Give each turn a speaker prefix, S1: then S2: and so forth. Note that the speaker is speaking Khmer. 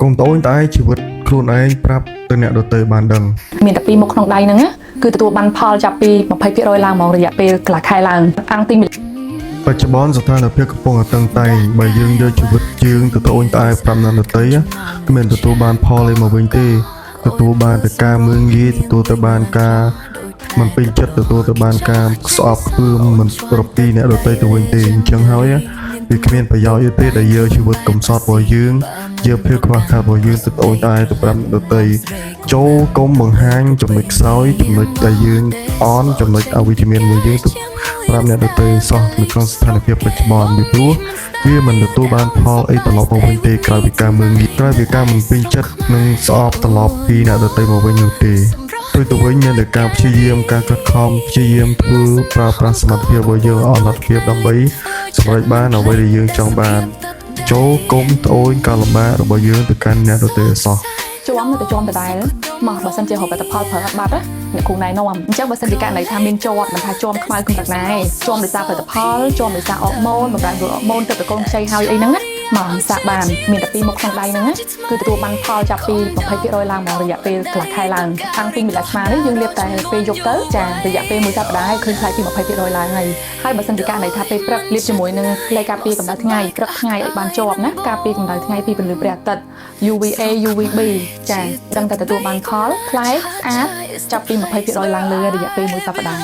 S1: ុំត្អូញត្អែជីវិតខ្លួនឯងប្រាប់ទៅអ្នកដទៃបានដឹង
S2: មានតែពីរមុខក្នុងដៃហ្នឹងណាគឺទទួលបានផលចាប់ពី20%ឡើងហ្មងរយៈពេលកន្លះខែឡើងអង្គទី
S1: បច្ចុប្បន្នស្ថានភាពកំពុងតែតឹងតែងបើយើងយកជីវិតយើងទៅត្អូញត្អែប្រាប់អ្នកដទៃគឺមិនទទួលបានផលឯមកវិញទេទទួលបានតែការមើលងាយទទួលទៅបានការមិនពេញចិត្តទទួលទៅបានការស្អប់ខ្ពើមមិនប្រពីអ្នកដទៃទៅវិញទេអញ្ចឹងហើយវាគ្មានប្រយោជន៍ទេដែលយកជីវិតកំសត់របស់យើងយកភាពខ្វះខាតរបស់យើងទៅត្អូញត្អែទៅប្រាប់អ្នកដទៃចូលកុំបង្ហាញចំណុចខ្សោយចំណុចដែលយើងអន់ចំណុចអវិជ្ជមានរបស់យើងទៅប្រាប់អ្នកដទៃសោះនៅក្នុងស្ថានភាពបច្ចុប្បន្នពីព្រោះវាមិនទទួលបានផលអីត្រឡប់មកវិញទេក្រោយពីការមើលងាយក្រោយពីការមិនពេញចិត្តនិងស្អប់ត្រឡប់ពីអ្នកដទៃមកវិញនោះទេផ្ទុយទៅវិញមានតែការព្យាយាមការខិតខំព្យាយាមធ្វើប្រើប្រាស់សមត្ថភាពរបស់យើងអស់លទ្ធភាពដើម្បីសម្រេចបានអ្វីដែលយើងចង់បានចូលកុំត្អូញការលំបាករបស់យើងទៅកាន់អ្នកដទៃសោះ
S2: ជាប់នៅតែជាប់ដដែលមកបើសិនជារកផលិតផលប្រើអត់បាត់អ្នកគ្រូណែនាំអញ្ចឹងបើសិនជាករណីថាមានជាប់មិនថាជាប់ខ្មៅកម្រិតណាឯងជាប់ដោយសារផលិតផលជាប់ដោយសារអរម៉ូនបំរែអរម៉ូនទឹកតកូនខ្ចីហើយអីហ្នឹងណាមកសាកបានមានតែពីរមុខក្នុងដៃហ្នឹងណាគឺទទួលបានផលចាប់ពី20%ឡើងមករយៈពេលកន្លះខែឡើងខាងពីមីឡាឆ្មានេះយើងលាបតែពេលយប់ទៅចារយៈពេល1សប្តាហ៍ហើយឃើញខ្លាយពី20%ឡើងហើយបើសិនជាករណីថាពេលព្រឹកលាបជាមួយនឹងលេខការពារកម្ដៅថ្ងៃព្រឹកថ្ងៃឲ្យបានជាប់ណាការពារកម្ដៅថ្ងៃពីពន្លឺព្រះអាទិត្យ UVA UVB ចារដឹងតែទទួលបានផលផ្លែស្អាតចាប់ពី20%ឡើងលើរយៈពេល1សប្តាហ៍